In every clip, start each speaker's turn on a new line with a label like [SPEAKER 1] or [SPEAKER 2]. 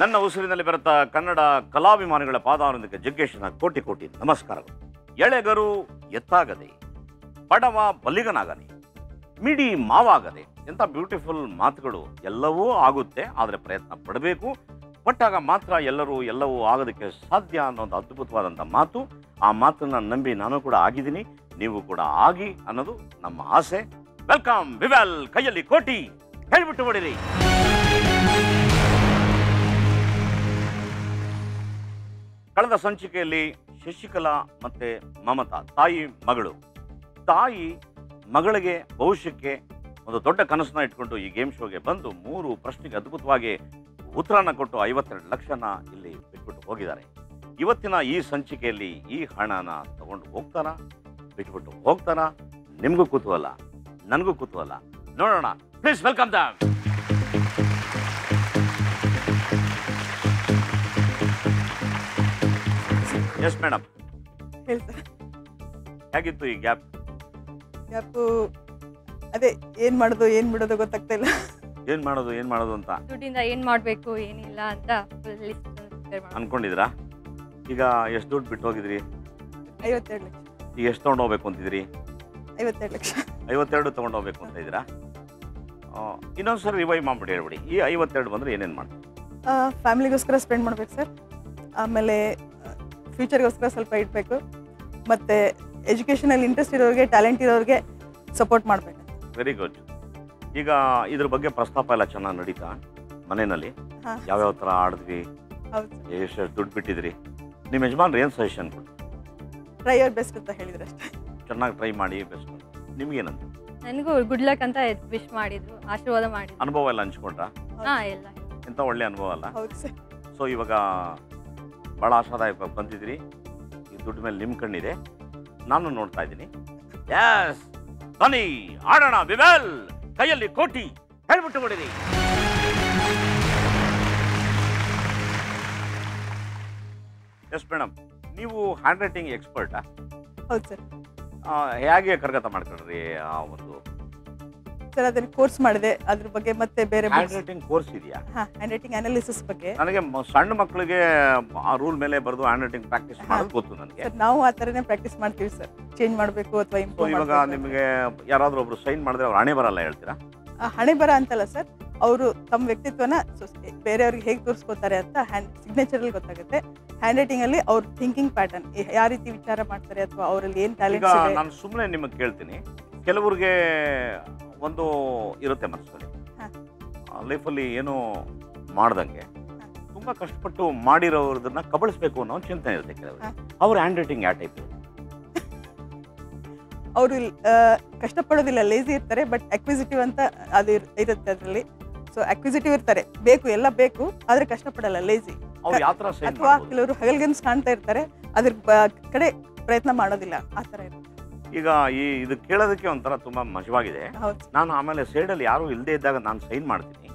[SPEAKER 1] ನನ್ನ ಉಸಿರಿನಲ್ಲಿ ಬರುತ್ತಾ ಕನ್ನಡ ಕಲಾಭಿಮಾನಿಗಳ ಪಾದಾರವಿಂದಕ್ಕೆ ಜಗ್ಗೇಶನ ಕೋಟಿ ಕೋಟಿ ನಮಸ್ಕಾರಗಳು. ಎಳೆಗರು ಎತ್ತಾಗದೆ, ಬಡವ ಬಲ್ಲಿಗನಾಗದೆ, ಮಿಡಿ ಮಾವಾಗದೆ, ಎಂಥ ಬ್ಯೂಟಿಫುಲ್ ಮಾತುಗಳು. ಎಲ್ಲವೂ ಆಗುತ್ತೆ, ಆದರೆ ಪ್ರಯತ್ನ ಪಡಬೇಕು. ಪಟ್ಟಾಗ ಮಾತ್ರ ಎಲ್ಲವೂ ಆಗೋದಕ್ಕೆ ಸಾಧ್ಯ ಅನ್ನೋದು ಅದ್ಭುತವಾದಂಥ ಮಾತು. ಆ ಮಾತನ್ನು ನಂಬಿ ನಾನು ಕೂಡ ಆಗಿದ್ದೀನಿ, ನೀವು ಕೂಡ ಆಗಿ ಅನ್ನೋದು ನಮ್ಮ ಆಸೆ. ವೆಲ್ಕಮ್ ವಿವೆಲ್, ಕೈಯಲ್ಲಿ ಕೋಟಿ, ಹೇಳ್ಬಿಟ್ಟು ಹೊಡಿರಿ. ಕಳೆದ ಸಂಚಿಕೆಯಲ್ಲಿ ಶಶಿಕಲಾ ಮತ್ತೆ ಮಮತಾ ತಾಯಿ ಮಗಳಿಗೆ ಭವಿಷ್ಯಕ್ಕೆ ಒಂದು ದೊಡ್ಡ ಕನಸನ್ನ ಇಟ್ಕೊಂಡು ಈ ಗೇಮ್ ಶೋಗೆ ಬಂದು 3 ಪ್ರಶ್ನೆಗೆ ಅದ್ಭುತವಾಗಿ ಉತ್ತರನ ಕೊಟ್ಟು 52 ಲಕ್ಷನ ಇಲ್ಲಿ ಬಿಟ್ಬಿಟ್ಟು ಹೋಗಿದ್ದಾರೆ. ಇವತ್ತಿನ ಈ ಸಂಚಿಕೆಯಲ್ಲಿ ಈ ಹಣನ ತಗೊಂಡು ಹೋಗ್ತಾರಾ, ಬಿಟ್ಬಿಟ್ಟು ಹೋಗ್ತಾರಾ? ನಿಮಗೂ ಕುತೂಹಲ, ನನಗೂ ಕುತೂಹಲ. ನೋಡೋಣ. Please welcome dum. Yes madam, ಹೇಗಿತ್ತು ಈ ಗ್ಯಾಪು?
[SPEAKER 2] ಅದೇ ಏನ್ ಮಾಡೋದು ಏನ್ ಬಿಡೋದು ಗೊತ್ತಾಗ್ತಾ ಇಲ್ಲ.
[SPEAKER 1] ಏನ್ ಮಾಡೋದು ಅಂತ
[SPEAKER 3] ದುಡ್ಡಿಂದ ಏನ್ ಮಾಡ್ಬೇಕು ಏನಿಲ್ಲ ಅಂತ
[SPEAKER 1] ಅನ್ಕೊಂಡಿದ್ರಾ? ಈಗ ಎಷ್ಟು ದುಡ್ಡು ಬಿಟ್ಟು ಹೋಗಿದ್ರಿ?
[SPEAKER 2] 52 ಲಕ್ಷ.
[SPEAKER 1] ಈಗ ಎಷ್ಟು ತಗೊಂಡು ಹೋಗ್ಬೇಕು ಅಂತಿದ್ರಿ?
[SPEAKER 2] 52 ಲಕ್ಷ.
[SPEAKER 1] 52 ತಗೊಂಡು ಹೋಗ್ಬೇಕು ಅಂತ ಇದ್ದೀರಾ? ಇನ್ನೊಂದ್ಸರಿ ರಿವೈವ್ ಮಾಡ್ಬಿಡಿ, ಹೇಳ್ಬಿಡಿ. ಈ 52 ಬಂದ್ರೆ ಏನೇನು ಮಾಡ್ತೀವಿ?
[SPEAKER 2] ಫ್ಯಾಮಿಲಿಗೋಸ್ಕರ ಸ್ಪೆಂಡ್ ಮಾಡ್ಬೇಕು ಸರ್. ಆಮೇಲೆ ಫ್ಯೂಚರ್ಗೋಸ್ಕರ ಸ್ವಲ್ಪ ಇಡಬೇಕು. ಮತ್ತು ಎಜುಕೇಷನಲ್ಲಿ ಇಂಟ್ರೆಸ್ಟ್ ಇರೋರಿಗೆ, ಟ್ಯಾಲೆಂಟ್ ಇರೋರಿಗೆ ಸಪೋರ್ಟ್ ಮಾಡಬೇಕು.
[SPEAKER 1] Very good. ಈಗ ಇದ್ರ ಬಗ್ಗೆ ಪ್ರಸ್ತಾಪ ಎಲ್ಲ ಚೆನ್ನಾಗಿ ನಡೀತಾ ಮನೆಯಲ್ಲಿ? ಯಾವ್ಯಾವ ಥರ ಆಡಿದ್ವಿ, ಎಷ್ಟು ದುಡ್ಡು ಬಿಟ್ಟಿದ್ರಿ? ನಿಮ್ಮ ಯಜಮಾನ್ರು ಏನು ಸಜೆಷನ್ ಕೊಟ್ಟು?
[SPEAKER 2] ಟ್ರೈ ಯುವರ್ ಬೆಸ್ಟ್ ಅಂತ ಹೇಳಿದ್ರು ಅಷ್ಟೇ.
[SPEAKER 1] ಚೆನ್ನಾಗಿ ಟ್ರೈ ಮಾಡಿ, ಬೆಸ್ಟ್. ನಿಮ್ಗೇನಂತ?
[SPEAKER 3] ನನಗೂ ಗುಡ್ ಲಕ್ ಅಂತ ವಿಶ್ ಮಾಡಿದ್ರು, ಆಶೀರ್ವಾದ ಮಾಡಿದ್ರು.
[SPEAKER 1] ಅನುಭವ ಎಲ್ಲ ಹಂಚ್ಕೊಂಡ್ರಾ?
[SPEAKER 3] ಎಲ್ಲ
[SPEAKER 1] ಎಂಥ ಒಳ್ಳೆ ಅನುಭವ ಅಲ್ಲ?
[SPEAKER 2] ಹೌದು ಸರ್.
[SPEAKER 1] ಸೊ ಇವಾಗ ಭಾಳ ಆಶಾದಾಯಕವಾಗಿ ಬಂದಿದ್ದೀರಿ. ಈ ದುಡ್ಡು ಮೇಲೆ ನಿಮ್ಮ ಕಣ್ಣಿದೆ, ನಾನು ನೋಡ್ತಾ ಇದ್ದೀನಿ. ಎಸ್, ಬನ್ನಿ ಆಡೋಣ. ವಿವೆಲ್, ಕೈಯಲ್ಲಿ ಕೋಟಿ, ಹೇಳ್ಬಿಟ್ಟು ಹೊಡಿರಿ. ಎಸ್ ಮೇಡಮ್, ನೀವು ಹ್ಯಾಂಡ್ ರೈಟಿಂಗ್ ಎಕ್ಸ್ಪರ್ಟಾ?
[SPEAKER 2] ಹೌದು ಸರ್.
[SPEAKER 1] ಹೇಗೆ ಕರಗತ ಮಾಡ್ಕೊಂಡ್ರಿ ಆ ಒಂದು?
[SPEAKER 2] ಸರ್ ಅದನ್ನ ಕೋರ್ಸ್ ಮಾಡಿದೆ, ಅದ್ರ ಬಗ್ಗೆ ಮತ್ತೆ ಬೇರೆ
[SPEAKER 1] ಹ್ಯಾಂಡ್ ರೈಟಿಂಗ್ ಕೋರ್ಸ್ ಇದೆಯಾ?
[SPEAKER 2] ಹ್ಯಾಂಡ್ ರೈಟಿಂಗ್ ಅನಾಲಿಸಿಸ್ ಬಗ್ಗೆ.
[SPEAKER 1] ನನಗೆ ಸಣ್ಣ ಮಕ್ಕಳಿಗೆ ಆ ರೂಲ್ ಮೇಲೆ ಬರೆದು ಹ್ಯಾಂಡ್ ರೈಟಿಂಗ್ ಪ್ರಾಕ್ಟೀಸ್ ಮಾಡೋದು ಗೊತ್ತು ನನಗೆ.
[SPEAKER 2] ನಾವು ಆ ಥರನೇ ಪ್ರಾಕ್ಟೀಸ್ ಮಾಡ್ತೀವಿ ಸರ್. ಚೇಂಜ್ ಮಾಡಬೇಕು ಅಥವಾ ಇಂಪ್ರೂವ್
[SPEAKER 1] ಇವಾಗ ನಿಮಗೆ ಯಾರಾದರೂ ಒಬ್ರು ಸೈನ್ ಮಾಡಿದ್ರೆ ಅವ್ರು ಹಣೆ ಬರಲ್ಲ ಹೇಳ್ತೀರಾ?
[SPEAKER 2] ಹಣೆ ಬರ ಅಂತಲ್ಲ ಸರ್, ಅವರು ತಮ್ಮ ವ್ಯಕ್ತಿತ್ವನ ಬೇರೆಯವ್ರಿಗೆ ಹೇಗೆ ತೋರಿಸ್ಕೋತಾರೆ ಅಂತ ಸಿಗ್ನೇಚರಲ್ಲಿ ಗೊತ್ತಾಗುತ್ತೆ. ಹ್ಯಾಂಡ್ ರೈಟಿಂಗ್ ಅಲ್ಲಿ ಅವ್ರ ಥಿಂಕಿಂಗ್ ಪ್ಯಾಟರ್ನ್, ಯಾವ ರೀತಿ ವಿಚಾರ ಮಾಡ್ತಾರೆ ಅಥವಾ ಅವರಲ್ಲಿ ಏನು ಟ್ಯಾಲೆಂಟ್ ಇದೆ.
[SPEAKER 1] ನಾನು ಸುಮ್ಮನೆ ನಿಮಗೆ ಕೇಳ್ತೀನಿ, ಕೆಲವ್ರಿಗೆ ಒಂದು ಇರುತ್ತೆ ಮನಸ್ಸಲ್ಲಿ, ಲೈಫಲ್ಲಿ ಏನು ಮಾಡ್ದಂಗೆ ತುಂಬ ಕಷ್ಟಪಟ್ಟು ಮಾಡಿರೋದನ್ನ ಕಬಳಿಸ್ಬೇಕು ಅನ್ನೋ ಒಂದು ಚಿಂತನೆ ಇರುತ್ತೆ ಕೆಲವರಿಗೆ. ಅವ್ರ ಹ್ಯಾಂಡ್ ರೈಟಿಂಗ್ ಯಾವ ಟೈಪ್?
[SPEAKER 2] ಅವರು ಕಷ್ಟಪಡೋದಿಲ್ಲ, ಲೇಜಿ ಇರ್ತಾರೆ, ಬಟ್ ಅಕ್ವಿಸಿಟಿವ್ ಅಂತ ಅದು ಇರುತ್ತೆ ಅದರಲ್ಲಿ. ಸೊ ಅಕ್ವಿಸಿಟಿವ್ ಇರ್ತಾರೆ, ಬೇಕು ಎಲ್ಲ ಬೇಕು, ಆದರೆ ಕಷ್ಟಪಡಲ್ಲ, ಲೇಜಿ. ಅಥವಾ ಕೆಲವರು ಹಗಲ್ಗನ್ಸ್ ಕಾಣ್ತಾ ಇರ್ತಾರೆ, ಅದ್ರ ಕಡೆ ಪ್ರಯತ್ನ ಮಾಡೋದಿಲ್ಲ, ಆ ಥರ ಇರುತ್ತೆ.
[SPEAKER 1] ಈಗ ಇದು ಕೇಳೋದಕ್ಕೆ ಒಂಥರ ತುಂಬ ಮಜವಾಗಿದೆ. ನಾನು ಆಮೇಲೆ ಸೈಡಲ್ಲಿ ಯಾರು ಇಲ್ಲದೆ ಇದ್ದಾಗ ನಾನು ಸೈನ್ ಮಾಡ್ತೀನಿ.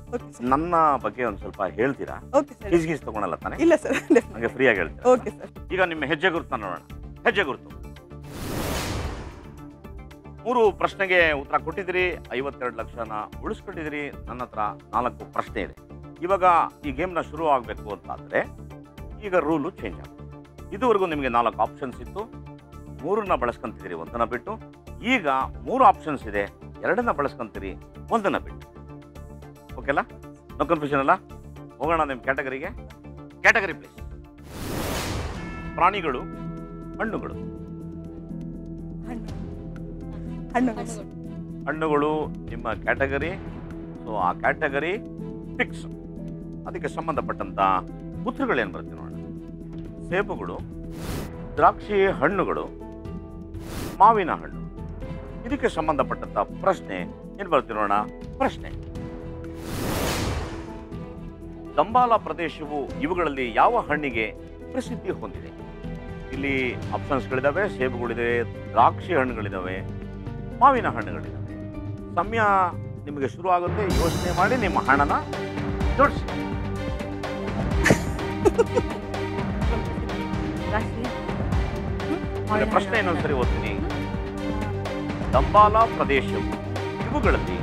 [SPEAKER 1] ನನ್ನ ಬಗ್ಗೆ ಒಂದು ಸ್ವಲ್ಪ ಹೇಳ್ತೀರಾ? ಗೀಸ್ ತಗೊಳಲ್ಲ ತಾನೆ?
[SPEAKER 2] ಇಲ್ಲ ಸರ್,
[SPEAKER 1] ನನಗೆ ಫ್ರೀಯಾಗಿ ಹೇಳ್ತೀರಾ?
[SPEAKER 2] Okay sir.
[SPEAKER 1] ಈಗ ನಿಮ್ಮ ಹೆಜ್ಜೆ ಗುರುತು ನೋಡೋಣ. ಹೆಜ್ಜೆ ಗುರುತು. 3 ಪ್ರಶ್ನೆಗೆ ಉತ್ತರ ಕೊಟ್ಟಿದ್ದೀರಿ, 52 ಲಕ್ಷನ ಉಳಿಸ್ಕೊಂಡಿದ್ದೀರಿ. ನನ್ನ ಹತ್ರ 4 ಪ್ರಶ್ನೆ ಇದೆ. ಇವಾಗ ಈ ಗೇಮ್ನ ಶುರು ಆಗಬೇಕು ಅಂತಾದರೆ ಈಗ ರೂಲು ಚೇಂಜ್ ಆಗುತ್ತೆ. ಇದುವರೆಗೂ ನಿಮಗೆ 4 ಆಪ್ಷನ್ಸ್ ಇತ್ತು, 3ನ್ನ ಬಳಸ್ಕೊಂತಿದ್ದೀರಿ, 1ನ್ನ ಬಿಟ್ಟು. ಈಗ 3 ಆಪ್ಷನ್ಸ್ ಇದೆ, 2ನ್ನ ಬಳಸ್ಕೊಂತೀರಿ, 1ನ್ನ ಬಿಟ್ಟು. ಓಕೆಲ್ಲ? ನೋ ಕನ್ಫ್ಯೂಷನ್ ಅಲ್ಲ? ಹೋಗೋಣ ನಿಮ್ಮ ಕ್ಯಾಟಗರಿಗೆ. Category please. ಪ್ರಾಣಿಗಳು, ಹಣ್ಣುಗಳು. ಹಣ್ಣುಗಳು ನಿಮ್ಮ ಕ್ಯಾಟಗರಿ. ಸೊ ಆ ಕ್ಯಾಟಗರಿ ಫಿಕ್ಸ್. ಅದಕ್ಕೆ ಸಂಬಂಧಪಟ್ಟಂತ ಉತ್ತರಗಳೇನು ಬರುತ್ತೆ ನೋಡೋಣ. ಸೇಬುಗಳು, ದ್ರಾಕ್ಷಿ ಹಣ್ಣುಗಳು, ಮಾವಿನ ಹಣ್ಣು. ಇದಕ್ಕೆ ಸಂಬಂಧಪಟ್ಟಂತ ಪ್ರಶ್ನೆ ಏನು ಬರುತ್ತೆ ನೋಡೋಣ. ಪ್ರಶ್ನೆ: ದಂಬಾಲ ಪ್ರದೇಶವು ಇವುಗಳಲ್ಲಿ ಯಾವ ಹಣ್ಣಿಗೆ ಪ್ರಸಿದ್ಧಿ ಹೊಂದಿದೆ? ಇಲ್ಲಿ ಆಪ್ಷನ್ಸ್ಗಳಿದ್ದಾವೆ, ಸೇಬುಗಳಿವೆ, ದ್ರಾಕ್ಷಿ ಹಣ್ಣುಗಳಿದ್ದಾವೆ, ಮಾವಿನ ಹಣ್ಣುಗಳಿದ್ದಾವೆ. ಸಮಯ ನಿಮಗೆ ಶುರು ಆಗುತ್ತೆ, ಯೋಚನೆ ಮಾಡಿ ನಿಮ್ಮ ಹಣನ ಜೋಡಿಸಿ. ಪ್ರಶ್ನೆ ಇನ್ನೊಂದ್ಸರಿ ಓದ್ತೀನಿ. ದಂಬಾಲ ಪ್ರದೇಶವು ಇವುಗಳಲ್ಲಿ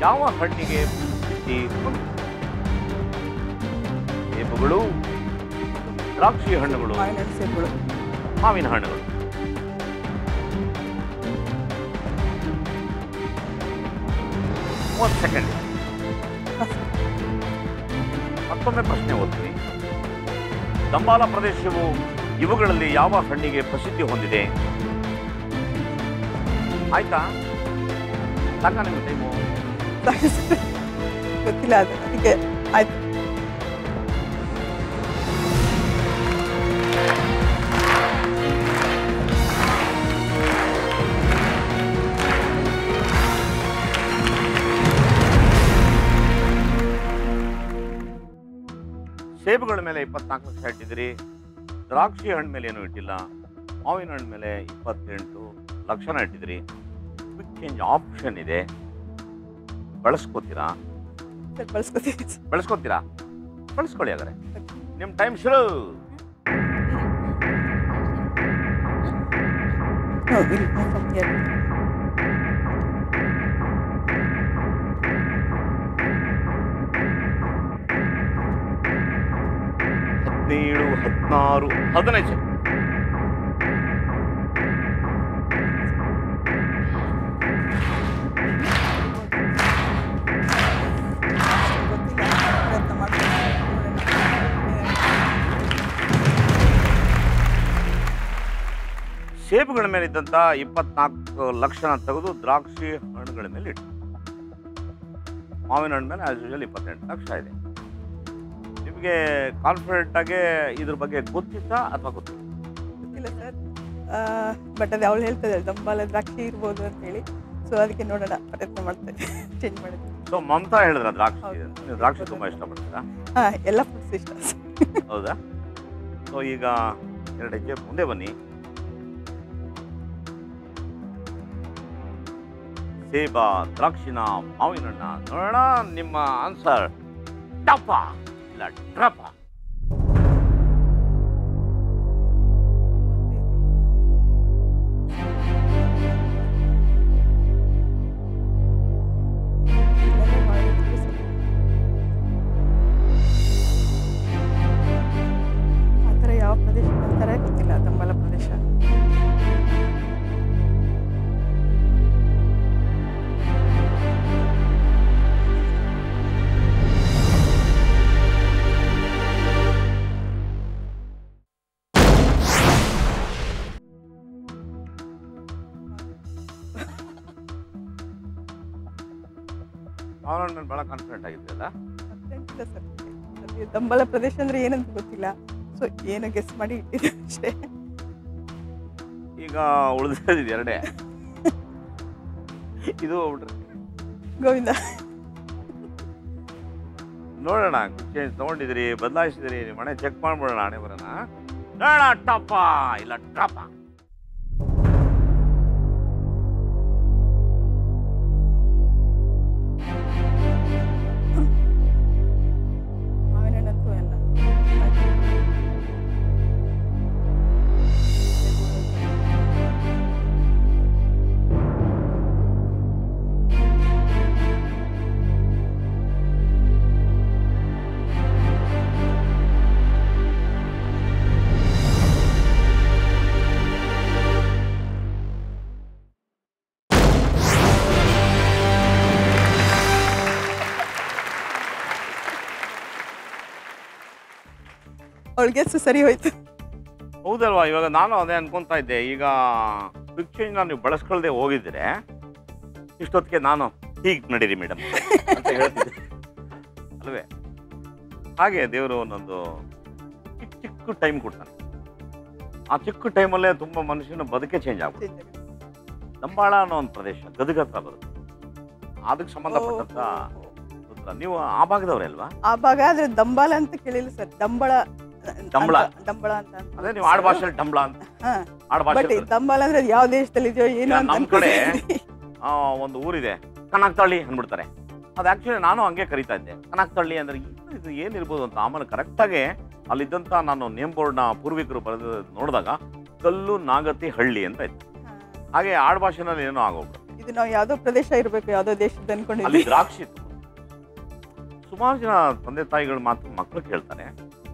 [SPEAKER 1] ಯಾವ ಹಣ್ಣಿಗೆ ಪ್ರಸಿದ್ಧಿ ಹೊಂದಿದೆ? ಸೇಬುಗಳು, ದ್ರಾಕ್ಷಿ ಹಣ್ಣುಗಳು,
[SPEAKER 2] ಮಾವಿನ ಹಣ್ಣು, ಸೇಬುಗಳು.
[SPEAKER 1] ಮಾವಿನ ಹಣ್ಣುಗಳು. ಒಂದು ಸೆಕೆಂಡ್, ಮತ್ತೊಮ್ಮೆ ಪ್ರಶ್ನೆ ಓದ್ತೀನಿ. ದಂಬಾಲ ಪ್ರದೇಶವು ಇವುಗಳಲ್ಲಿ ಯಾವ ಹಣ್ಣಿಗೆ ಪ್ರಸಿದ್ಧಿ ಹೊಂದಿದೆ? ಆಯ್ತಾ? ಸಾಕ ನಿಮ್ಮ ಟೈಮು?
[SPEAKER 2] ಗೊತ್ತಿಲ್ಲ ಅದು, ಅದಕ್ಕೆ ಆಯ್ತು.
[SPEAKER 1] ಸೇಬುಗಳ ಮೇಲೆ 24 ಲಕ್ಷ ಇಟ್ಟಿದ್ದೀರಿ, ದ್ರಾಕ್ಷಿ ಹಣ್ಣು ಮೇಲೆ ಏನೂ ಇಟ್ಟಿಲ್ಲ, ಮಾವಿನ ಹಣ್ಣು ಮೇಲೆ 28 ಲಕ್ಷನ ಇಟ್ಟಿದ್ದೀರಿ. ಕ್ವಿಕ್ ಚೇಂಜ್ ಆಪ್ಷನ್ ಇದೆ, ಬಳಸ್ಕೋತೀರಾ?
[SPEAKER 2] ಸರ್ ಬಳಸ್ಕೊತೀವಿ.
[SPEAKER 1] ಬಳಸ್ಕೋತೀರಾ? ಬಳಸ್ಕೊಳ್ಳಿ. ಹಾಗಾದ್ರೆ ನಿಮ್ಮ ಟೈಮ್ ಶುರು. ಹದಿನೇಳು, 16, 15.
[SPEAKER 2] ಪ್ರಯತ್ನ ಮಾಡ್ತೀನಿ.
[SPEAKER 1] ಸೇಬುಗಳ ಮೇಲೆ ಇದ್ದಂಥ 24 ಲಕ್ಷನ ತೆಗೆದು ದ್ರಾಕ್ಷಿ ಹಣ್ಣುಗಳ ಮೇಲೆ ಇಟ್ಟು, ಮಾವಿನ ಹಣ್ಣು ಮೇಲೆ ಆಸ್ ಯೂಶುವಲ್ 28 ಲಕ್ಷ ಇದೆ. ನಿಮಗೆ ಕಾನ್ಫಿಡೆಂಟ್ ಆಗಿ ಇದ್ರ ಬಗ್ಗೆ ಗೊತ್ತಿತ್ತಾ ಅಥವಾ ಗೊತ್ತಿಲ್ಲ?
[SPEAKER 2] ಗೊತ್ತಿಲ್ಲ ಸರ್, ಬಟ್ ಅದು ಅವಳು ಹೇಳ್ತದೆ ದಂಬಾಲ ದ್ರಾಕ್ಷಿ ಇರ್ಬೋದು ಅಂತ ಹೇಳಿ. ಸೊ ಅದಕ್ಕೆ ನೋಡೋಣ, ಪ್ರಯತ್ನ ಮಾಡ್ತೇನೆ ಚೇಂಜ್ ಮಾಡಿದ್ವಿ.
[SPEAKER 1] ಸೊ ಮಮತಾ ಹೇಳಿದ್ರ ದ್ರಾಕ್ಷಿ, ನೀವು ದ್ರಾಕ್ಷಿ ತುಂಬ ಇಷ್ಟಪಡ್ತೀರಾ?
[SPEAKER 2] ಹಾಂ, ಎಲ್ಲ ಫ್ರೂಟ್ಸ್ ಇಷ್ಟ.
[SPEAKER 1] ಹೌದಾ? ಸೊ ಈಗ 2 ಹೆಜ್ಜೆ ಮುಂದೆ ಬನ್ನಿ. ಸೇಬ, ದ್ರಾಕ್ಷಿನ, ಮಾವಿನ ಹಣ್ಣ, ನೋಡೋಣ ನಿಮ್ಮ ಆನ್ಸರ್ ಟಪ ಇಲ್ಲ ಟ್ರಪ.
[SPEAKER 2] ಆ ಥರ ಯಾವ ಪ್ರದೇಶ ಅಂತಾರೆ ಗೊತ್ತಿಲ್ಲ, ದಂಬಾಲ ಪ್ರದೇಶ.
[SPEAKER 1] ಮಾವಿನ ಹಣ್ಣು ಮೇಲೆ ಭಾಳ ಕಾನ್ಫಿಡೆಂಟ್ ಆಗಿದ್ರಲ್ಲ?
[SPEAKER 2] ಇಲ್ಲ ಸರ್, ಅಲ್ಲಿ ದಂಬಾಲ ಪ್ರದೇಶ ಅಂದ್ರೆ ಏನಂತ ಗೊತ್ತಿಲ್ಲ. ಸೊ ಏನೋ ಗೆಸ್ ಮಾಡಿ ಇಟ್ಟಿದ್ದೆ ಅಷ್ಟೇ.
[SPEAKER 1] ಈಗ ಉಳಿದಿದ್ದು 2. ಇದು
[SPEAKER 2] ಗೋವಿಂದ.
[SPEAKER 1] ನೋಡೋಣ, ಚೇಂಜ್ ತಗೊಂಡಿದ್ರಿ, ಬದಲಾಯಿಸಿದ್ರಿ, ನಿಮ್ಮ ಮನೆ ಚೆಕ್ ಮಾಡ್ಬಿಡೋಣ, ಹಣೆ ಬರೋಣ. ನೋಡೋಣ ಟಪ ಇಲ್ಲ ಟ್ರಪ.
[SPEAKER 2] ಮಾವಿನ ಹಣ್ಣಂತೂ ಎಲ್ಲ ಅವಳಿಗೆ ಸರಿ ಹೋಯ್ತು.
[SPEAKER 1] ಹೌದಲ್ವಾ? ಇವಾಗ ನಾನು ಅದೇ ಅನ್ಕೊಂತಾ ಇದ್ದೆ. ಈಗ ಕ್ವಿಕ್ ಚೇಂಜ್ ನೀವು ಬಳಸ್ಕೊಳ್ದೆ ಹೋಗಿದ್ರೆ ಇಷ್ಟೊತ್ತಿಗೆ ನಾನು ಹೀಗೆ ನಡೀರಿ ಮೇಡಮ್ ಅಂತ ಹೇಳ್ತಿದ್ದೆ ಅಲ್ವೇ? ಹಾಗೆ ದೇವರು ಒಂದೊಂದು ಚಿಕ್ಕ ಚಿಕ್ಕ ಟೈಮ್ ಕೊಡ್ತಾನೆ. ಆ ಚಿಕ್ಕ ಟೈಮಲ್ಲೇ ತುಂಬ ಮನುಷ್ಯನ ಬದುಕೆ ಚೇಂಜ್ ಆಗ್ಬಿಡುತ್ತೆ. ದಂಬಾಳ ಅನ್ನೋ ಒಂದು ಪ್ರದೇಶ ಗದಗ ಹತ್ರ ಬರುತ್ತೆ. ಅದಕ್ಕೆ ಸಂಬಂಧಪಟ್ಟಂತ ಉತ್ತರ. ನೀವು ಆ ಭಾಗದವ್ರೆ ಅಲ್ವಾ?
[SPEAKER 2] ಆ ಭಾಗ ಆದ್ರೆ ದಂಬಾಲ ಅಂತ ಕೇಳಿಲ್ಲ ಸರ್, ದಂಬಳ
[SPEAKER 1] ಡಂಬಳ
[SPEAKER 2] ಡಂಬಳ ಅಂತ.
[SPEAKER 1] ಅದೇ ನೀವು ಆಡ್ ಭಾಷೆಯಲ್ಲಿ ಡಂಬಳ ಅಂತ. ಆಡ್
[SPEAKER 2] ಬಟ್
[SPEAKER 1] ಭಾಷೆ
[SPEAKER 2] ದಂಬಾಲ ಅಂದ್ರೆ ಯಾವ ದೇಶದಲ್ಲಿ ಇದೆಯೋ ಏನೋ ಅಂತ
[SPEAKER 1] ನಮ್ಮ ಕಡೆ ಒಂದು ಊರಿದೆ, ಕನಕ್ತಳ್ಳಿ ಅಂದ್ಬಿಡ್ತಾರೆ. ಅದು ಆಕ್ಚುಲಿ ನಾನು ಹಂಗೆ ಕರಿತಾ ಇದ್ದೆ, ಕನಕ್ತಳ್ಳಿ ಅಂದ್ರೆ ಇದು ಏನಿರ್ಬೋದು ಅಂತ. ಆಮೇಲೆ ಕರೆಕ್ಟಾಗಿ ಅಲ್ಲಿದ್ದಂಥ ನಾನು ನೇಮ್ ಬೋರ್ಡ್ನ ಪೂರ್ವಿಕರು ಬರೆದು ನೋಡಿದಾಗ ಕಲ್ಲು ನಾಗತಿ ಹಳ್ಳಿ ಅಂತ ಇತ್ತು. ಹಾಗೆ ಆಡ್ ಭಾಷೆನಲ್ಲಿ ಏನೋ ಆಗೋಗ್ಬಿಡುತ್ತೆ.
[SPEAKER 2] ಇದು ನಾವು ಯಾವ್ದೋ ಪ್ರದೇಶ ಇರಬೇಕು, ಯಾವ್ದೋ ದೇಶದ
[SPEAKER 1] ಅಲ್ಲಿ
[SPEAKER 2] ಅನ್ಕೊಂಡಿದ್ವಿ.
[SPEAKER 1] ದ್ರಾಕ್ಷಿ ಇತ್ತು. ಸುಮಾರು ಜನ ತಂದೆ ತಾಯಿಗಳ ಮಾತು ಮಕ್ಕಳು ಕೇಳ್ತಾರೆ.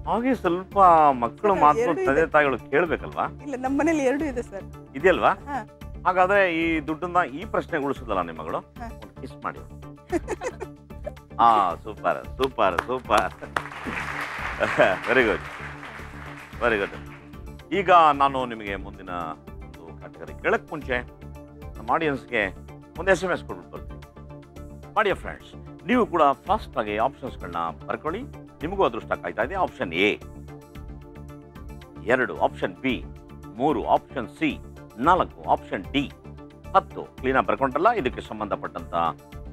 [SPEAKER 1] ಹಾಗೆ ಸ್ವಲ್ಪ ಮಕ್ಕಳು ಮಾತು ತಂದೆ ತಾಯಿಗಳು ಕೇಳ್ಬೇಕಲ್ವಾ?
[SPEAKER 2] ಇಲ್ಲ, ನಮ್ಮ ಮನೇಲಿ 2 ಇದೆ ಸರ್.
[SPEAKER 1] ಇದೆಯಲ್ವಾ?
[SPEAKER 2] ಹಾ.
[SPEAKER 1] ಹಾಗಾದ್ರೆ ಈ ದುಡ್ಡನ್ನ ಈ ಪ್ರಶ್ನೆಗೆ ಉಳಿಸೋದಲ್ಲ ನಿಮ್ಮ ಮಗಳು? ಒಂದು ಕಿಸ್ ಮಾಡಿ. ಹಾ, super super super, very good very good. ಈಗ ನಾನು ನಿಮಗೆ ಮುಂದಿನ ಒಂದು ಕ್ಯಾಟಗರಿ ಕೇಳಕ್ ಮುಂಚೆ ನಮ್ಮ ಆಡಿಯನ್ಸ್ಗೆ ಒಂದು SMS ಕೊಟ್ಬಿಟ್ಟು ಬರ್ತೀನಿ. ಮಾಡಿ ಫ್ರೆಂಡ್ಸ್, ನೀವು ಕೂಡ ಫಾಸ್ಟ್ ಆಗಿ ಆಪ್ಷನ್ಸ್ಗಳನ್ನ ಬರ್ಕೊಳ್ಳಿ. ನಿಮಗೂ ಅದೃಷ್ಟ ಕಾಯ್ತಾ ಇದೆ. Option A 2, option B 3, option C 4, option D 10. ಕ್ಲೀನಾಗಿ ಬರ್ಕೊಂಡ್ರಲ್ಲ? ಇದಕ್ಕೆ ಸಂಬಂಧಪಟ್ಟಂತ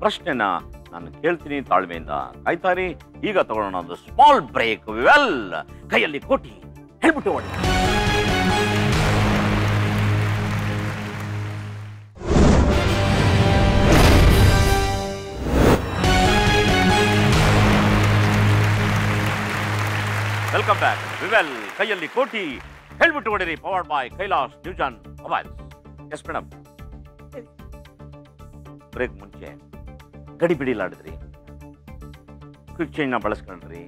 [SPEAKER 1] ಪ್ರಶ್ನೆನ ನಾನು ಕೇಳ್ತೀನಿ, ತಾಳ್ಮೆಯಿಂದ ಕಾಯ್ತಾರಿ. ಈಗ ತಗೊಳ್ಳೋಣ ಒಂದು ಸ್ಮಾಲ್ ಬ್ರೇಕ್. ವೆಲ್, ಕೈಯಲ್ಲಿ ಕೋಟಿ ಹೇಳ್ಬಿಟ್ಟು ಓಡಿ. Welcome back. ವಿವೆಲ್, ಕೈಯಲ್ಲಿ ಕೋಟಿ ಹೇಳ್ಬಿಟ್ಟು ಹೊಡಿರಿ. Powered by Kailash Newgen mobiles. Yes madam, break ಮುಂಚೆ ಗಡಿ ಬಿಡಿಲಾಡಿದ್ರಿ, ಕ್ವಿಕ್ ಚೇಂಜ್ನ ಬಳಸ್ಕೊಂಡ್ರಿ,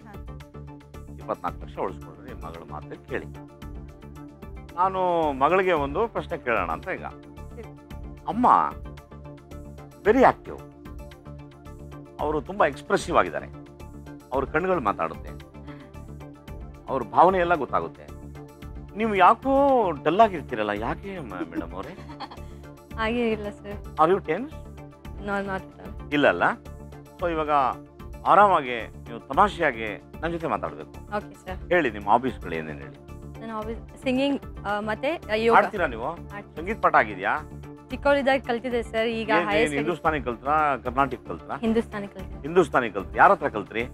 [SPEAKER 1] 24 ಲಕ್ಷ ಉಳಿಸ್ಕೊಂಡ್ರಿ. ಮಗಳ ಮಾತು ಕೇಳಿ. ನಾನು ಮಗಳಿಗೆ ಒಂದು ಪ್ರಶ್ನೆ ಕೇಳೋಣ ಅಂತ. ಈಗ ಅಮ್ಮ ವೆರಿ ಆಕ್ಟಿವ್, ಅವರು ತುಂಬಾ ಎಕ್ಸ್ಪ್ರೆಸಿವ್ ಆಗಿದ್ದಾರೆ. ಅವ್ರ ಕಣ್ಣುಗಳು ಮಾತಾಡುತ್ತೆ, ಅವ್ರ ಭಾವನೆ ಎಲ್ಲ ಗೊತ್ತಾಗುತ್ತೆ. ನೀವು ಯಾಕೋ ಡಲ್ ಆಗಿರ್ತೀರಲ್ಲ, ಯಾಕೆ ಮೇಡಮ್ ಅವರೇ?
[SPEAKER 3] ಹಾಗೆ ಇಲ್ಲ sir.
[SPEAKER 1] Are you tense?
[SPEAKER 3] Not
[SPEAKER 1] ಇಲ್ಲ ಅಲ್ಲ. ಸೊ ಇವಾಗ ಆರಾಮಾಗಿ ನೀವು ತಮಾಷೆಯಾಗಿ ನನ್ನ ಜೊತೆ ಮಾತಾಡಬೇಕು.
[SPEAKER 3] Okay sir.
[SPEAKER 1] ಹೇಳಿ, ನಿಮ್ಮ ಹಾಬೀಸ್ಗಳು ಏನೇನು ಹೇಳಿ.
[SPEAKER 3] ನನ್ನ ಹಾಬೀಸ್ ಸಿಂಗಿಂಗ್ ಮತ್ತೆ ಯೋಗ.
[SPEAKER 1] ಮಾಡ್ತೀರಾ ನೀವು? ಸಂಗೀತ ಪಾಠ ಆಗಿದೆಯಾ?
[SPEAKER 3] ಚಿಕ್ಕವಳಿದ್ದಾಗ ಕಲ್ತಿದ್ದೆ ಸರ್. ಈಗ ಹೈಯರ್
[SPEAKER 1] ಹಿಂದೂಸ್ತಾನಿ ಕಲ್ತ್ರಾ ಕರ್ನಾಟಕ ಕಲ್ತ್ರಾ?
[SPEAKER 3] ಹಿಂದೂಸ್ತಾನಿ ಕಲ್ತಿದ್ದೆ.
[SPEAKER 1] ಹಿಂದೂಸ್ತಾನಿ ಕಲ್ತ್ರಿ. ಯಾರ ಹತ್ರ ಕಲ್ತ್ರಿ?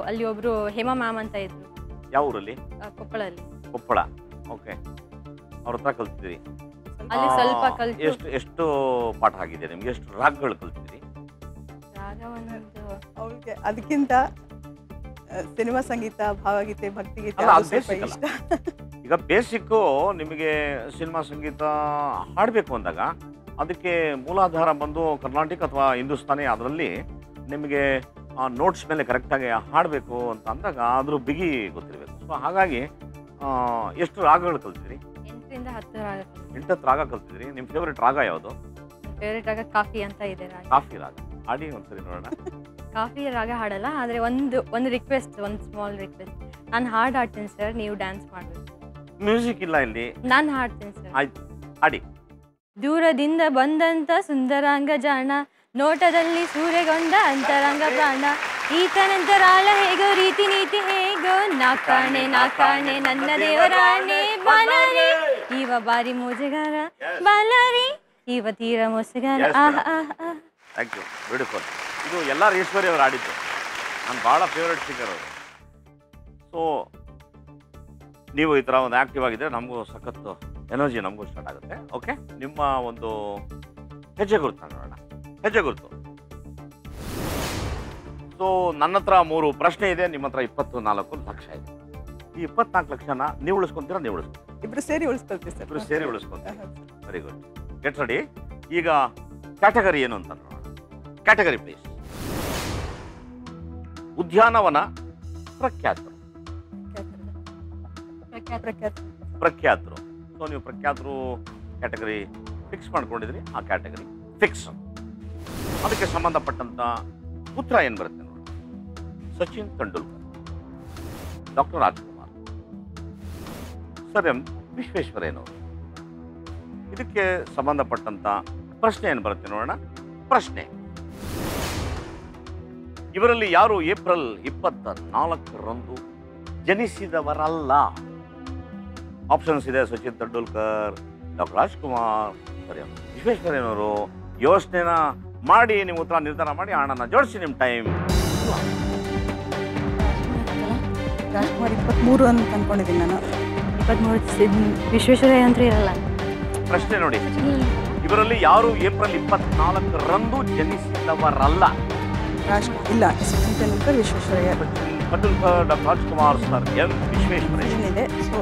[SPEAKER 3] ಅಲ್ಲಿ ಒಬ್ರು ಹೇಮಾ ಮ್ಯಾಮ್ ಅಂತ ಇದ್ರು.
[SPEAKER 1] ಯಾವ ಊರಲ್ಲಿ?
[SPEAKER 3] ಕೊಪ್ಪಳಲ್ಲಿ.
[SPEAKER 1] ಕೊಪ್ಪಳ. ಓಕೆ, ಅವ್ರ ಹತ್ರ ಕಲ್ತಿದ್ರಿ.
[SPEAKER 3] ಅಲ್ಲಿ ಸ್ವಲ್ಪ ಕಲ್ತು.
[SPEAKER 1] ಎಷ್ಟು ಪಾಠ ಆಗಿದೆ ನಿಮ್ಗೆ? ಎಷ್ಟು ರಾಗಗಳು ಕಲ್ತಿದ್ರಿ?
[SPEAKER 3] ರಾಗ ಒಂದು
[SPEAKER 2] ಅವಳಿಗೆ ಅದಕ್ಕಿಂತ ಸಿನಿಮಾ ಸಂಗೀತ, ಭಾವಗೀತೆ, ಭಕ್ತಿಗೀತೆ
[SPEAKER 1] ಅಲ್ಲ, ಅದು
[SPEAKER 2] ಸ್ವಲ್ಪ
[SPEAKER 1] basic
[SPEAKER 2] ಇಷ್ಟ.
[SPEAKER 1] ಈಗ ಬೇಸಿಕ್ಕು ನಿಮಗೆ ಸಿನಿಮಾ ಸಂಗೀತ ಹಾಡಬೇಕು ಅಂದಾಗ ಅದಕ್ಕೆ ಮೂಲಾಧಾರ ಬಂದು ಕರ್ನಾಟಕ ಅಥವಾ ಹಿಂದೂಸ್ತಾನಿ. ಅದರಲ್ಲಿ ನಿಮಗೆ ನೋಟ್ಸ್ ಮೇಲೆ ಕರೆಕ್ಟಾಗಿ ಹಾಡಬೇಕು ಅಂತ ಅಂದಾಗ ಅದ್ರ ಬಿಗಿ ಗೊತ್ತಿರಬೇಕು. ಸೊ ಹಾಗಾಗಿ ಎಷ್ಟು ರಾಗಗಳು ಕಲ್ತಿದ್ರಿ?
[SPEAKER 3] 8 ರಿಂದ 10 ರಾಗ.
[SPEAKER 1] 8 ರಾಗ ಕಲ್ತಿದ್ರಿ. ನಿಮ್ಮ ಫೇವ್ರೆಟ್ ರಾಗ ಯಾವುದು?
[SPEAKER 3] ಫೇವ್ರೆಟ್ ರಾಗ ಕಾಫಿ ಅಂತ ಇದೆ ರಾಗ.
[SPEAKER 1] ಕಾಫಿ ರಾಗ ಹಾಡಿ ಒಂದ್ಸರಿ ನೋಡೋಣ.
[SPEAKER 3] ಕಾಫಿ ರಾಗ ಹಾಡಲ್ಲ, ಆದರೆ ಒಂದು ರಿಕ್ವೆಸ್ಟ್, ಒಂದು ಸ್ಮಾಲ್ ರಿಕ್ವೆಸ್ಟ್. ನಾನು ಹಾಡು ಹಾಡ್ತೀನಿ ಸರ್, ನೀವು ಡ್ಯಾನ್ಸ್ ಮಾಡಬೇಕು.
[SPEAKER 1] ಮ್ಯೂಸಿಕ್ ಇಲ್ಲ ಇಲ್ಲಿ,
[SPEAKER 3] ನಾನು ಹಾಡ್ತೀನಿ ಸರ್.
[SPEAKER 1] ಆಯ್ತು, ಹಾಡಿ.
[SPEAKER 3] ದೂರದಿಂದ ಬಂದಂತ ಸುಂದರಾಂಗ ಜಾಣ, ನೋಟದಲ್ಲಿ ಸೂರ್ಯಗೊಂಡ ಅಂತರಂಗ ಪ್ರಾಣ, ಈತನಂತರಾಳ ಹೇಗೋ ರೀತಿ ನೀತಿ ಹೇಗೋ, ನಾಕಾಣೆ ನಾಕಾಣೆ ನನ್ನ ದೇವರಾಣೆ, ಬಾಲರಿ ಇವ ಬಾರಿ ಮೋಜಗಾರ, ಬಾಲರಿ ಇವ ತೀರ ಮೋಸಗಾರ.
[SPEAKER 1] Thank you, beautiful. ಇದು ಎಲ್ಲ ಈಶ್ವರಿ ಅವರು ಆಡಿದ್ದು. ನಾನು ಭಾಳ ಫೇವ್ರೆಟ್ ಸಿಂಗರ್ ಅವರು. ಸೊ ನೀವು ಈ ಥರ ಒಂದು ಆ್ಯಕ್ಟಿವ್ ಆಗಿದ್ದರೆ ನಮಗೂ ಸಖತ್ತು ಎನರ್ಜಿ ನಮಗೂ ಸ್ಟಾರ್ಟ್ ಆಗುತ್ತೆ. ಓಕೆ, ನಿಮ್ಮ ಒಂದು ಹೆಜ್ಜೆ ಗುರುತು ನೋಡೋಣ. ಹೆಜ್ಜೆ ಗುರುತು. ಸೊ ನನ್ನ ಹತ್ರ 3 ಪ್ರಶ್ನೆ ಇದೆ, ನಿಮ್ಮ ಹತ್ರ 24 ಲಕ್ಷ ಇದೆ. ಈ 24 ಲಕ್ಷನ ನೀವು ಉಳಿಸ್ಕೊಂತೀರಾ? ನೀವು ಉಳಿಸ್ಕೊಂತೀರಾ?
[SPEAKER 2] ಇಬ್ರು ಸೇರಿ ಉಳಿಸ್ಕೊಳ್ತೀವಿ ಸರ್.
[SPEAKER 1] ಇಬ್ರು ಸೇರಿ ಉಳಿಸ್ಕೊಂತೀವಿ. Very good, get ready. ಈಗ ಕ್ಯಾಟಗರಿ ಏನು ಅಂತ ನೋಡೋಣ. Category please. ಉದ್ಯಾನವನ ಪ್ರಖ್ಯಾತರು. ಪ್ರಖ್ಯಾತರು. ಸೊ ನೀವು ಪ್ರಖ್ಯಾತರು ಕ್ಯಾಟಗರಿ ಫಿಕ್ಸ್ ಮಾಡ್ಕೊಂಡಿದ್ರಿ. ಆ ಕ್ಯಾಟಗರಿ ಫಿಕ್ಸ್. ಅದಕ್ಕೆ ಸಂಬಂಧಪಟ್ಟಂತ ಉತ್ತರ ಏನು ಬರುತ್ತೆ ನೋಡಿ. Sachin Tendulkar, doctor Rajkumar, sir M ವಿಶ್ವೇಶ್ವರಯ್ಯನವರು. ಇದಕ್ಕೆ ಸಂಬಂಧಪಟ್ಟಂತ ಪ್ರಶ್ನೆ ಏನು ಬರುತ್ತೆ ನೋಡೋಣ. ಪ್ರಶ್ನೆ: ಇವರಲ್ಲಿ ಯಾರು ಏಪ್ರಿಲ್ 24ರಂದು ಜನಿಸಿದವರಲ್ಲ? ಆಪ್ಷನ್ಸ್ ಇದೆ: Sachin Tendulkar, doctor Rajkumar, sir M ವಿಶ್ವೇಶ್ವರಯ್ಯನವರು. ಯೋಚನೆನ ಮಾಡಿ ನಿಮ್ಮ ಉತ್ತರ ನಿರ್ಧಾರ ಮಾಡಿ. ಹಣನ ಜೋಡಿಸಿ. ನಿಮ್ಮ ಟೈಮ್.
[SPEAKER 2] ರಾಜ್ಕುಮಾರ್ 23 ಅಂತ ಅನ್ಕೊಂಡಿದ್ದೀನಿ ನಾನು.
[SPEAKER 3] 23 ವಿಶ್ವೇಶ್ವರಯ್ಯ ಅಂತ ಇರಲ್ಲ.
[SPEAKER 1] ಪ್ರಶ್ನೆ ನೋಡಿ, ಇವರಲ್ಲಿ ಯಾರು ಏಪ್ರಿಲ್ 24ರಂದು ಜನಿಸಿದವರಲ್ಲ?
[SPEAKER 2] ಇಲ್ಲ, Sachin Tendulkar, Visvesvaraya.
[SPEAKER 1] Tendulkar, doctor Rajkumar, sir M Visvesvaraya
[SPEAKER 2] ಇದೆ. ಸೊ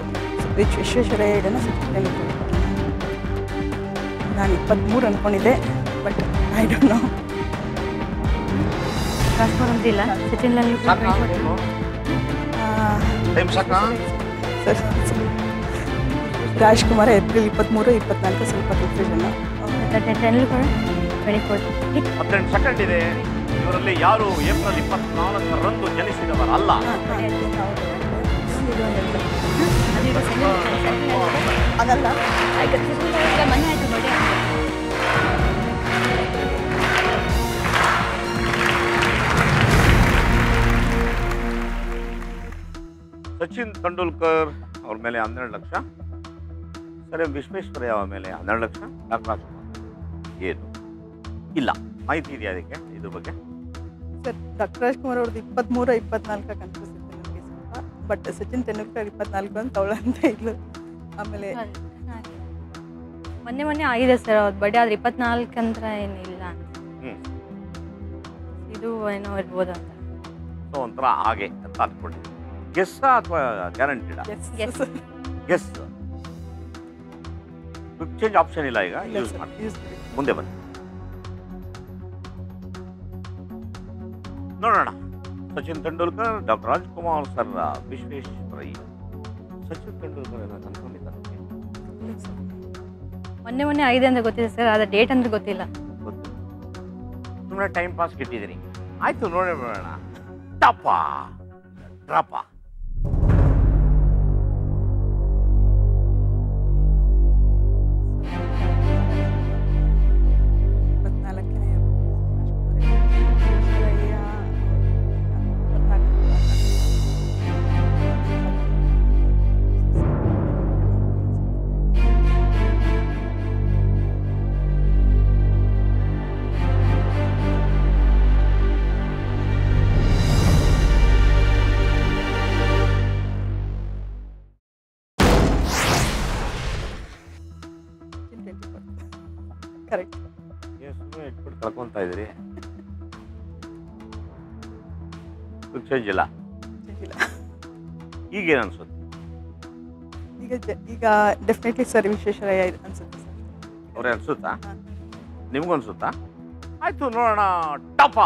[SPEAKER 2] ವಿಶ್ವೇಶ್ವರಯ್ಯ ಇದನ್ನು ಸಚಿನ್ ತೆಂಡೂಲ್ಕರ್. ನಾನು 23 ಅನ್ಕೊಂಡಿದ್ದೆ, but I don't know.
[SPEAKER 3] Rajkumar ಅಂತ ಇಲ್ಲ, ಸಚಿನ್ ತೆಂಡೂಲ್ಕರ್.
[SPEAKER 1] ಟೈಮ್ ಸಾಕ?
[SPEAKER 2] ಸರ್ ರಾಜ್ಕುಮಾರ್ ಏಪ್ರಿಲ್ 23, 24 ಸ್ವಲ್ಪ ಕನ್ಫ್ಯೂಷನ್.
[SPEAKER 3] ತೆಂಡೂಲ್ಕರ್ 24.
[SPEAKER 1] 18 ಸೆಕೆಂಡ್ ಇದೆ. ಇವರಲ್ಲಿ ಯಾರು ಏಪ್ರಿಲ್ 24ರಂದು ಜನಿಸಿದವರಲ್ಲ.
[SPEAKER 2] ಅದಲ್ಲ
[SPEAKER 3] ಮನೆ ಆಯ್ತು ನೋಡಿ.
[SPEAKER 1] ಸಚಿನ್ ತೆಂಡೂಲ್ಕರ್ ಅವ್ರ ಮೇಲೆ 12 ಲಕ್ಷ. ಸರಿ, ವಿಶ್ವೇಶ್ವರಯ್ಯ ಅವ್ರ ಮೇಲೆ 12 ಲಕ್ಷ. ಡಾಕ್ಟರ್ ರಾಜ್ಕುಮಾರ್ ಏನು ಇಲ್ಲ, ಮಾಹಿತಿ ಇದೆಯಾ ಅದಕ್ಕೆ ಇದ್ರ ಬಗ್ಗೆ?
[SPEAKER 2] ಸರ್ ಡಾಕ್ಟರ್ ರಾಜ್ಕುಮಾರ್ ಅವ್ರದ್ದು 23, 24 ಕನ್ಫ್ಯೂಸ್ ಇತ್ತು ನನಗೆ ಸ್ವಲ್ಪ. ಬಟ್ ಸಚಿನ್ ತೆಂಡೂಲ್ಕರ್ 24 ಅಂತ ಅವಳಂತ ಇದ್ಲು. ಆಮೇಲೆ
[SPEAKER 3] ಮೊನ್ನೆ ಆಗಿದೆ ಸರ್ ಅವ್ರ ಬರ್ಡೇ, ಆದ್ರೆ 24 ಅಂತ ಏನಿಲ್ಲ. ಇದು ಏನೋ ಇರ್ಬೋದು ಅಂತ.
[SPEAKER 1] ಸೊ ಒಂಥರ ಹಾಗೆ ಅಂತ ಅಂದ್ಕೊಂಡಿದ್ದೆ. ಗೆಸ್ ಅಥವಾ ಗ್ಯಾರಂಟಿಡಾ? ಗೆಸ್. ಕ್ವಿಕ್ ಚೇಂಜ್ ಆಪ್ಷನ್ ಇಲ್ಲ ಈಗ, ಯೂಸ್ ಮಾಡಿ. ಮುಂದೆ ಬನ್ನಿ ನೋಡೋಣ. Sachin Tendulkar, doctor Rajkumar sir, Visvesvaraya. ಸಚಿನ್ ತೆಂಡೂಲ್ಕರ್ ಎಲ್ಲ ಕನ್ಫರ್ಮ್ ಇದ್ದಾರೆ.
[SPEAKER 3] ಮೊನ್ನೆ ಆಗಿದೆ ಅಂತ ಗೊತ್ತಿದೆ ಸರ್, ಆದ್ರೆ ಡೇಟ್ ಅಂದ್ರೆ ಗೊತ್ತಿಲ್ಲ.
[SPEAKER 1] ಗೊತ್ತಿಲ್ಲ, ಸುಮ್ಮನೆ ಟೈಮ್ ಪಾಸ್ ಇಟ್ಟಿದ್ದೀನಿ. ಆಯ್ತು, ನೋಡೇ ಬಿಡೋಣ. ಟಪ ಡ್ರಾಪ.
[SPEAKER 2] ಕರೆಕ್ಟ್.
[SPEAKER 1] ಸುಮ್ಮನೆ ಇಟ್ಬಿಟ್ಟು ಕಳ್ಕೊತಾ ಇದ್ರಿ. ಚೇಂಜ್ ಇಲ್ಲ. ಈಗೇನು ಅನ್ಸುತ್ತೆ?
[SPEAKER 2] ಈಗ ಡೆಫಿನೆಟ್ಲಿ ಸರ್ ವಿಶ್ವೇಶ್ವರಯ್ಯ ಅನ್ಸುತ್ತೆ ಸರ್.
[SPEAKER 1] ಅವ್ರೇ ಅನ್ಸುತ್ತಾ? ನಿಮ್ಗೂ ಅನ್ಸುತ್ತಾ? ಆಯ್ತು, ನೋಡೋಣ. ಟಪ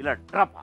[SPEAKER 1] ಇಲ್ಲ ಡ್ರಾಪ.